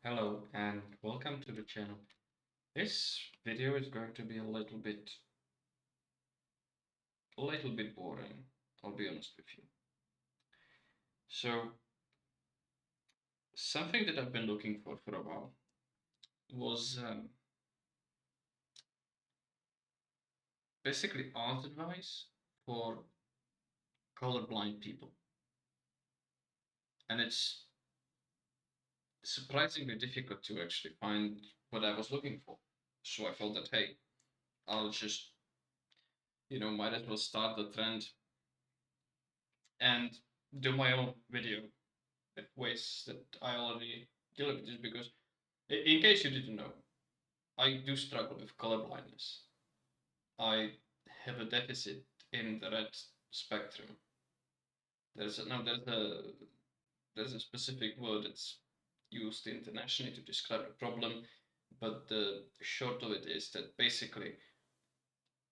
Hello and welcome to the channel. This video is going to be a little bit boring, I'll be honest with you. So, something that I've been looking for a while was basically art advice for colorblind people. And it's surprisingly difficult to actually find what I was looking for. So I felt that, hey, I'll just, might as well start the trend and do my own video with ways that I already deal with this because, in case you didn't know, I do struggle with color blindness. I have a deficit in the red spectrum. There's a specific word that's used internationally to describe the problem, but the short of it is that basically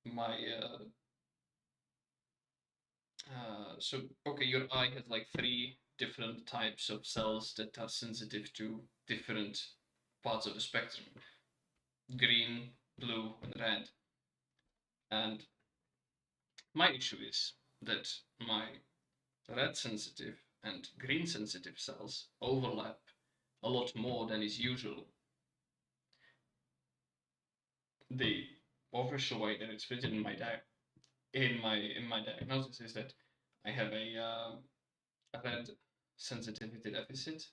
my so okay, your eye has like three different types of cells that are sensitive to different parts of the spectrum: green, blue, and red. And my issue is that my red sensitive and green sensitive cells overlap a lot more than is usual. The official way that it's written in my diagnosis is that I have a red sensitivity deficit,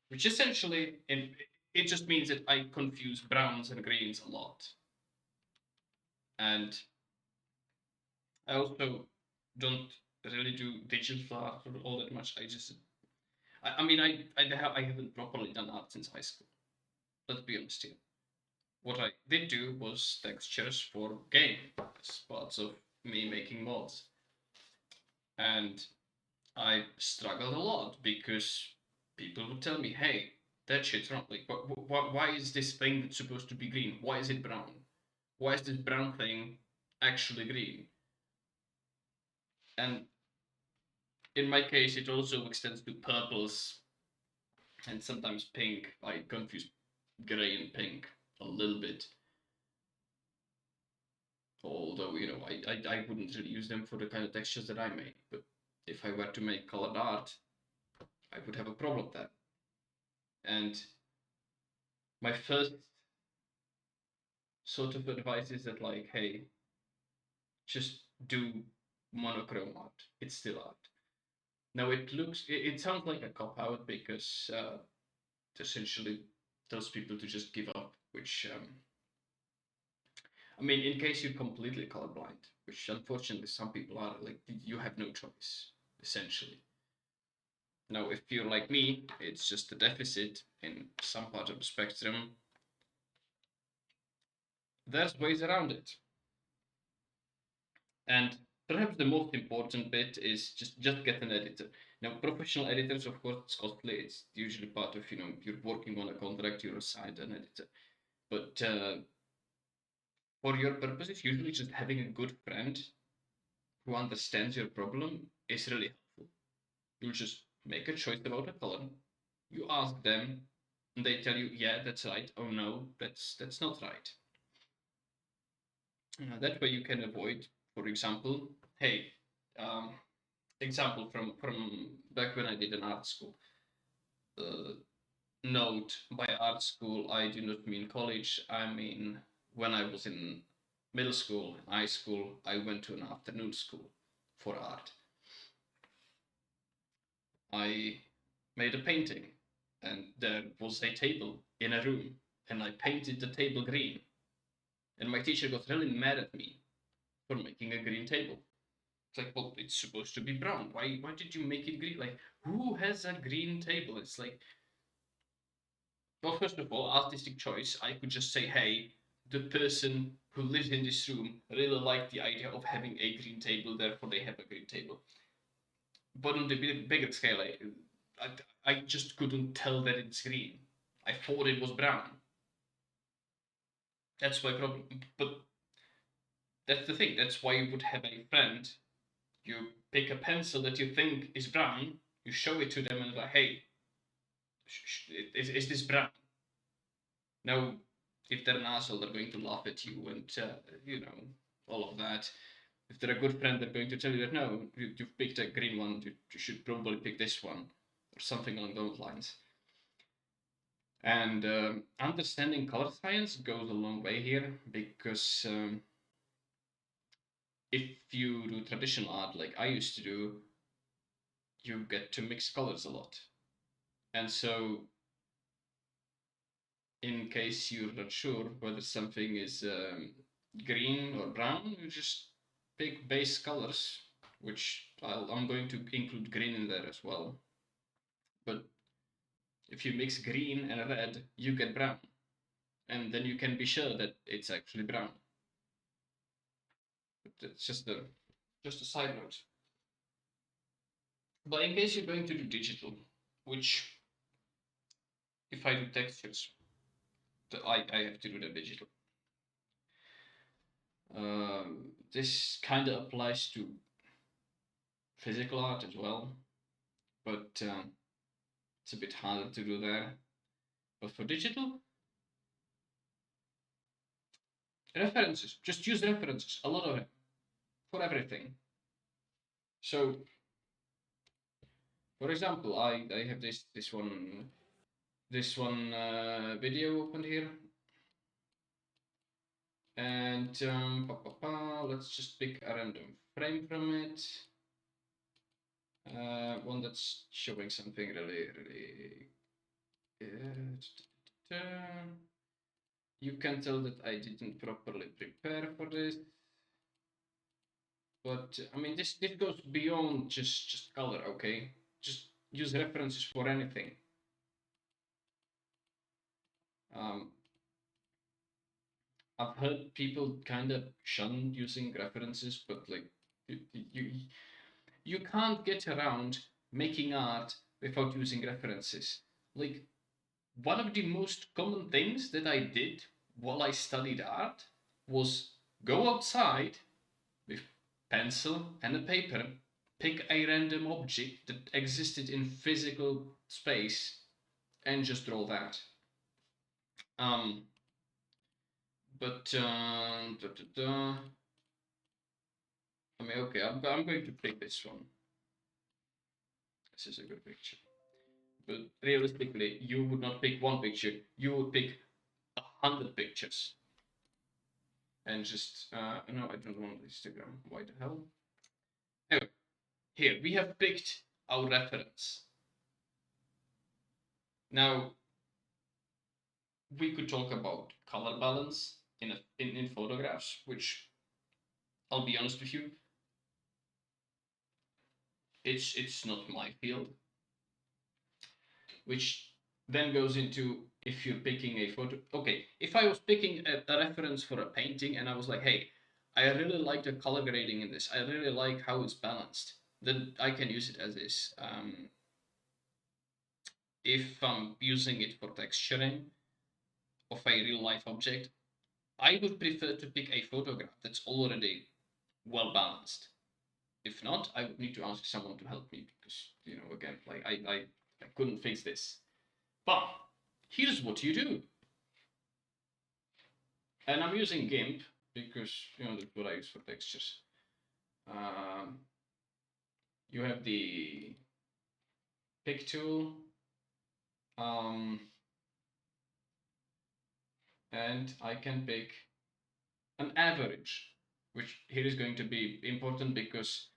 which essentially it just means that I confuse browns and greens a lot. And I also don't really do digital art all that much. I haven't properly done art since high school. Let's be honest here. What I did do was textures for game as parts of me making mods. And I struggled a lot because people would tell me, hey, that shit's wrong. Like, why is this thing that's supposed to be green? Why is it brown? Why is this brown thing actually green? And in my case, it also extends to purples and sometimes pink. I confuse gray and pink a little bit. Although, I wouldn't really use them for the kind of textures that I make. But if I were to make colored art, I would have a problem with that. And my first sort of advice is that, like, hey, just do monochrome art. It's still art. Now it sounds like a cop out because it essentially tells people to just give up, which I mean, in case you're completely colorblind, which unfortunately some people are, like, you have no choice, essentially. Now, if you're like me, it's just a deficit in some part of the spectrum. There's ways around it. And perhaps the most important bit is just get an editor. Now, professional editors, of course, it's costly. It's usually part of, you're working on a contract, you're assigned an editor. But for your purposes, usually just having a good friend who understands your problem is really helpful. You'll just make a choice about a color. You ask them, and they tell you, yeah, that's right. Oh no, that's not right. That way you can avoid, for example, hey, um, example from back when I did an art school. Uh, Note, by art school, I do not mean college. I mean when I was in middle school, high school, I went to an afternoon school for art. I made a painting, and there was a table in a room, and I painted the table green. And my teacher got really mad at me for making a green table. It's like, well, it's supposed to be brown. Why did you make it green? Like, who has a green table? It's like, well, first of all, artistic choice. I could just say, hey, the person who lives in this room really liked the idea of having a green table, therefore they have a green table. But on the bigger scale, I just couldn't tell that it's green. I thought it was brown. That's my problem. But that's the thing. That's why you would have a friend. You pick a pencil that you think is brown, you show it to them, and like, hey, is this brown? Now, if they're an asshole, they're going to laugh at you and, all of that. If they're a good friend, they're going to tell you that, no, you've picked a green one, you should probably pick this one, or something along those lines. And understanding color science goes a long way here, because if you do traditional art like I used to do, you get to mix colors a lot. And so, in case you're not sure whether something is green or brown, you just pick base colors, which I'm going to include green in there as well. But if you mix green and red, you get brown. And then you can be sure that it's actually brown. But it's just a side note. But in case you're going to do digital, which if I do textures, I have to do the digital. This kind of applies to physical art as well, but it's a bit harder to do there. But for digital, references, just use references, a lot of them, for everything. So, for example, I have this one video open here, and let's just pick a random frame from it. One that's showing something really. You can tell that I didn't properly prepare for this, but I mean this goes beyond just color. Okay, just use references for anything. I've heard people kind of shun using references, but like you can't get around making art without using references. Like, one of the most common things that I did while I studied art was go outside with pencil and a paper, pick a random object that existed in physical space, and just draw that. But I mean, okay, I'm going to pick this one. This is a good picture. But realistically, you would not pick one picture. You would pick 100 pictures. And just, no, I don't want Instagram. Why the hell? Anyway, here, we have picked our reference. Now, we could talk about color balance in photographs, which, I'll be honest with you, it's not my field. Which then goes into, if you're picking a photo. Okay, if I was picking a reference for a painting and I was like, hey, I really like the color grading in this, I really like how it's balanced, then I can use it as is. If I'm using it for texturing of a real life object, I would prefer to pick a photograph that's already well balanced. If not, I would need to ask someone to help me, because, again, like I couldn't fix this. But here's what you do. And I'm using GIMP because, that's what I use for textures. You have the pick tool. And I can pick an average, which here is going to be important because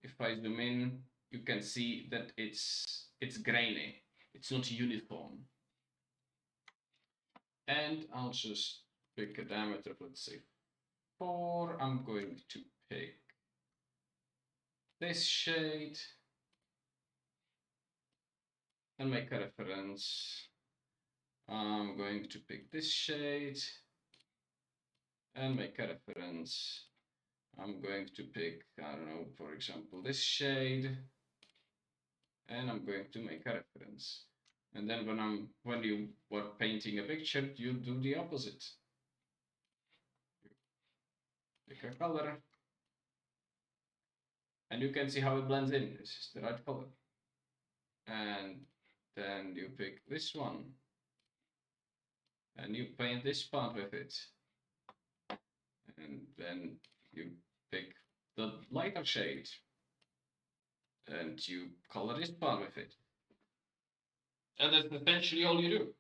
if I zoom in, you can see that it's grainy. It's not uniform. And I'll just pick a diameter of, let's say, 4. I'm going to pick this shade and make a reference. I'm going to pick this shade and make a reference. I'm going to pick, I don't know, for example, this shade, and I'm going to make a reference. And then when you were painting a picture, you do the opposite. Pick a color, and you can see how it blends in. This is the right color. And Then you pick this one. And you paint this part with it. And then you pick the lighter shade. And you color this part with it. And that's essentially all you do.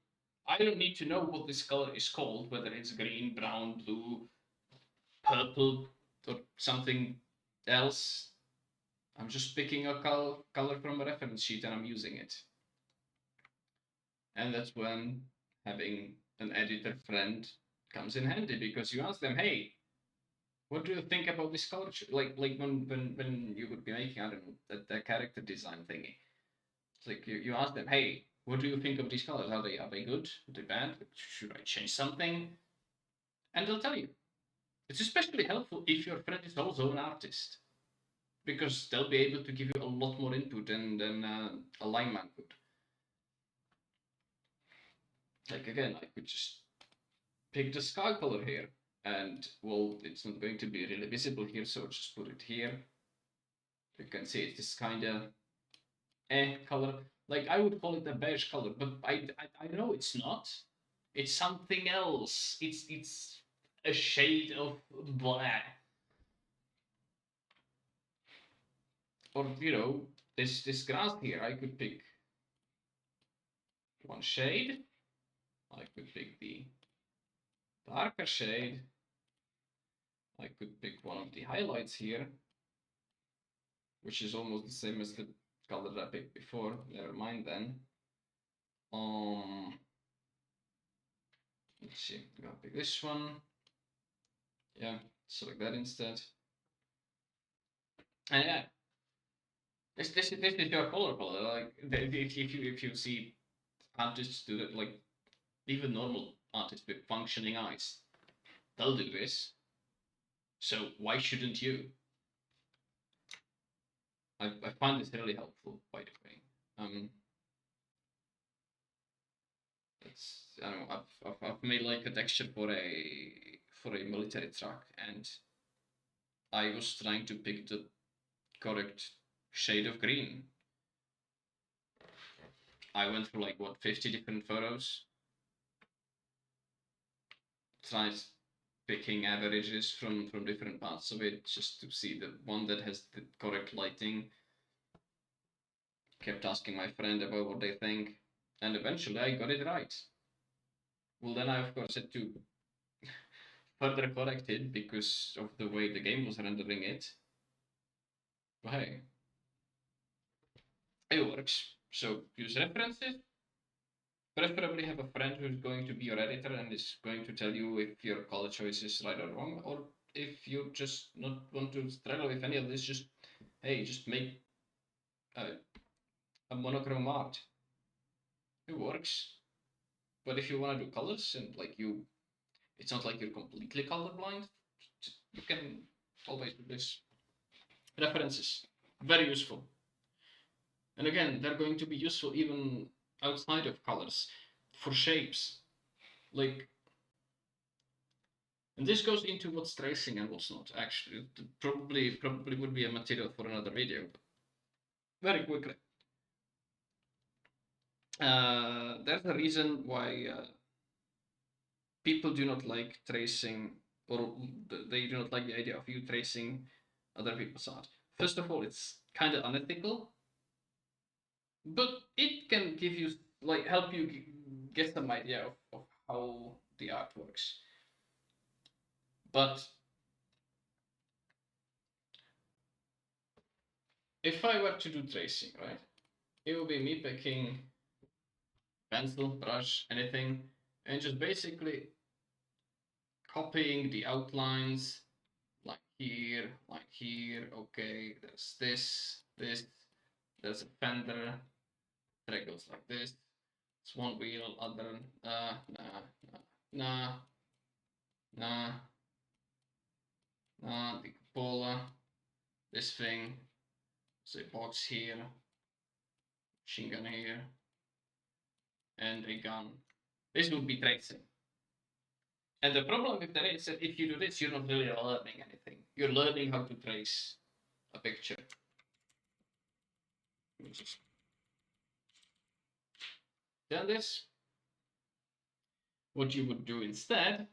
I don't need to know what this color is called, whether it's green, brown, blue, purple, or something else. I'm just picking a color from a reference sheet and I'm using it. And that's when having an editor friend comes in handy, because you ask them, hey, what do you think about this color? Like when you would be making, I don't know, the character design thingy. It's like you ask them, hey, what do you think of these colors? Are they good? Are they bad? Should I change something? And they'll tell you. It's especially helpful if your friend is also an artist, because they'll be able to give you a lot more input than a lineman could. Like again, I could just pick the sky color here, and well, it's not going to be really visible here, so just put it here. You can see it's this kind of color. Like I would call it a beige color, but I know it's not. It's something else. It's a shade of black. Or you know, this grass here, I could pick one shade. I could pick the darker shade. I could pick one of the highlights here, which is almost the same as the color that I picked before. Never mind then. Let's see. I'm gonna pick this one. Yeah, select that instead. And yeah, this is your color palette. Like if you see artists do that, like even normal artists with functioning eyes, they'll do this. So why shouldn't you? I find this really helpful, by the way. It's I don't know. I've made like a texture for a military truck, and I was trying to pick the correct shade of green. I went through like what 50 different photos, tried picking averages from different parts of it just to see the one that has the correct lighting. Kept asking my friend about what they think, and eventually I got it right. Well, then I of course had to further correct it because of the way the game was rendering it. But hey, it works. So use references. Preferably have a friend who's going to be your editor and is going to tell you if your color choice is right or wrong, or if you just not want to struggle with any of this, just hey, just make a monochrome art. It works. But if you want to do colors and like it's not like you're completely colorblind, you can always do this. References, very useful. And again, they're going to be useful even outside of colors for shapes. Like, and this goes into what's tracing and what's not. Actually, probably would be a material for another video. But very quickly, there's a reason why people do not like tracing, or they do not like the idea of you tracing other people's art. First of all, it's kind of unethical, but it can give you like help you get some idea of how the art works. But if I were to do tracing, right, it would be me picking pencil, brush, anything, and just basically copying the outlines, like here, okay, there's this, there's a fender, that goes like this, it's one wheel, other, nah, the cupola, this thing, so a box here, machine gun here, and a gun. This would be tracing. And the problem with that is that if you do this, you're not really learning anything. You're learning how to trace a picture. done this, what you would do instead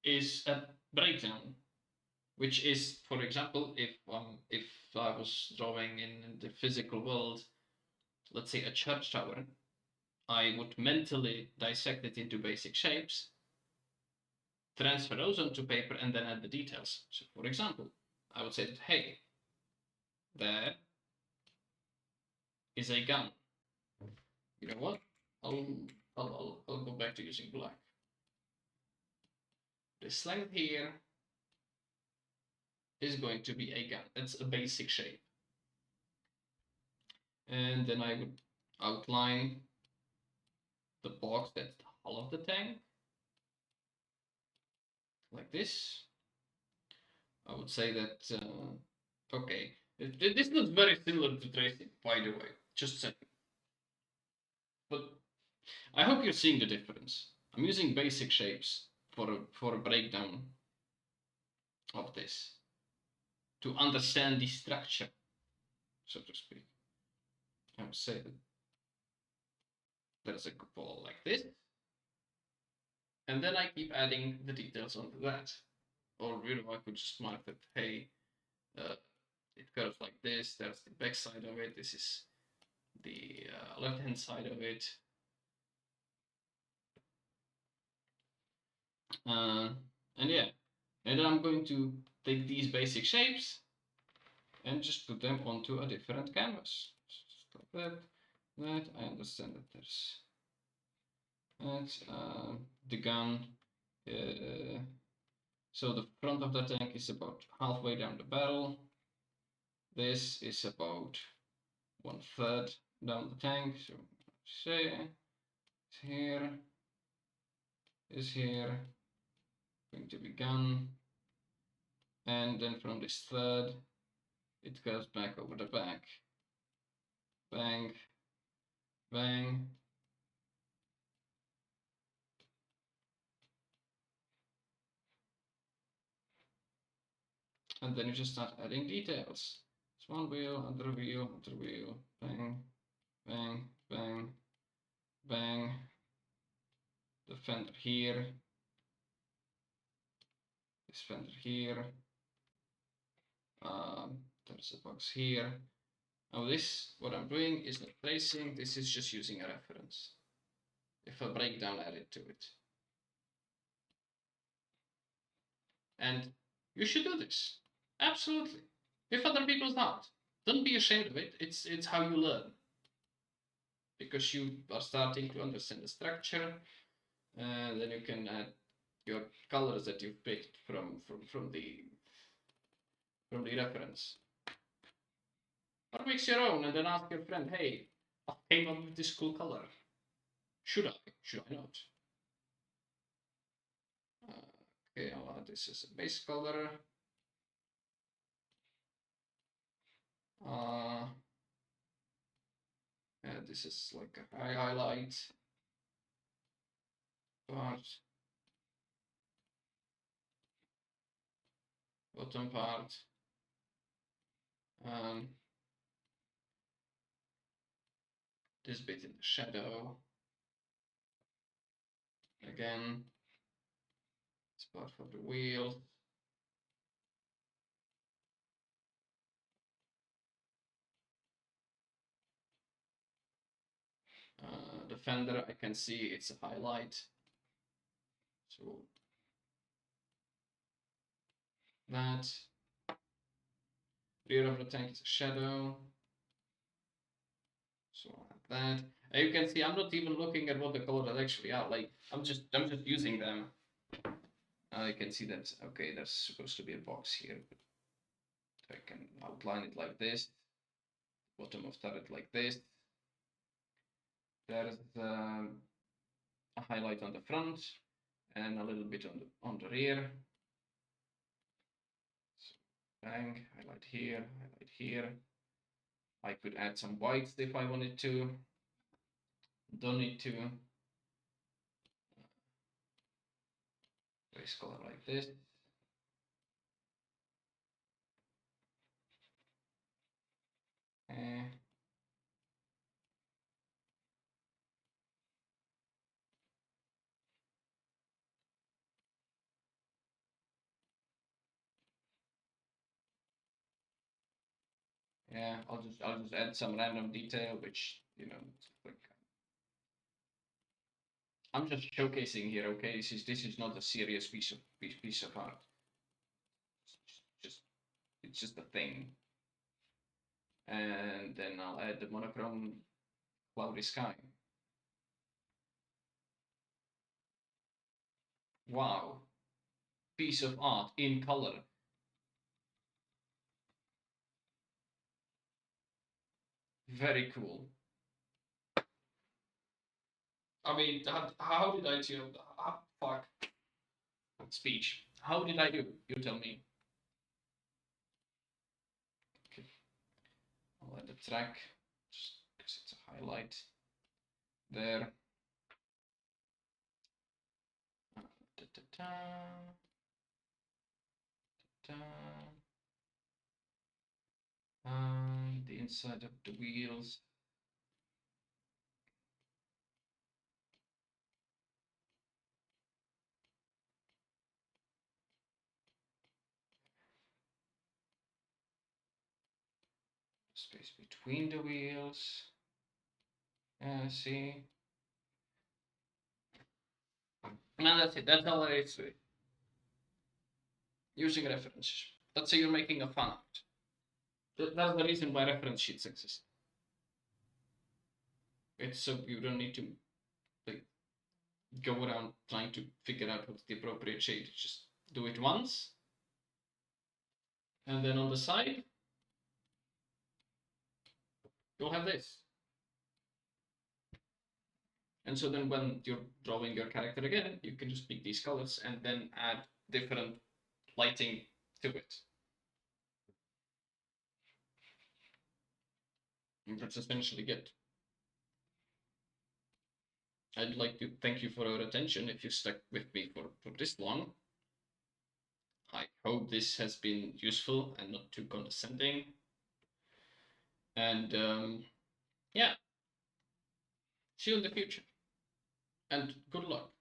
is a breakdown, which is, for example, if I was drawing in the physical world, let's say a church tower, I would mentally dissect it into basic shapes, transfer those onto paper, and then add the details. So, for example, I would say that, hey, there is a gun. You know what? I'll go back to using black. This length here is going to be a gun. That's a basic shape. And then I would outline the box that's the hull of the tank, like this. I would say that, okay, this looks very similar to tracing, by the way, just saying. But I hope you're seeing the difference. I'm using basic shapes for a breakdown of this, to understand the structure, so to speak. I would say that there's a cupola like this, and then I keep adding the details onto that. Or I could just mark that, hey, it curves like this, there's the back side of it, this is the left-hand side of it. And yeah, and then I'm going to take these basic shapes and just put them onto a different canvas. Just like that. I understand that there's the gun. So the front of the tank is about halfway down the barrel. This is about 1/3 down the tank. So say it's here, is here, going to be gun, and then from this third, it goes back over the back. Bang, bang. And then you just start adding details. It's one wheel, other wheel, other wheel, bang, bang, bang, bang. The fender here, this fender here. There's a box here. Now this, what I'm doing is not tracing, this is just using a reference. If a breakdown added to it. And you should do this. Absolutely. If other people don't, don't be ashamed of it. It's how you learn. Because you are starting to understand the structure, and then you can add your colors that you've picked from the reference. Or mix your own and then ask your friend, hey, I came up with this cool color. Should I? Should I not? Okay, I'll add this as a base color. This is like a highlight part, bottom part. This bit in the shadow. Again, this part for the wheel. The fender, I can see it's a highlight. So that. Rear of the tank is a shadow. So like that. And you can see I'm not even looking at what the colors actually are. Like I'm just using them. I can see that okay, there's supposed to be a box here, but I can outline it like this. Bottom of turret like this. There's a highlight on the front and a little bit on the rear. So, bang, highlight here, highlight here. I could add some whites if I wanted to. Don't need to. Base color like this. Yeah, I'll just add some random detail, which like, I'm just showcasing here. Okay, this is not a serious piece of art. Just it's just a thing. And then I'll add the monochrome cloudy sky. Wow, piece of art in color. Very cool. I mean, how did I do? Fuck. Speech. How did I do? You tell me. Okay. I'll add the track, just because it's a highlight there. Da, da, da, da. The inside of the wheels. Space between the wheels. Yeah, see. And that's it. That's all there is to it. Using references. Let's say you're making a fan art. That's the reason why reference sheets exist. It's so you don't need to like go around trying to figure out what's the appropriate shade. Just do it once, and then on the side, you'll have this. And so then when you're drawing your character again, you can just pick these colors and then add different lighting to it. And that's essentially it. I'd like to thank you for your attention if you stuck with me for this long. I hope this has been useful and not too condescending. And yeah, see you in the future. And good luck.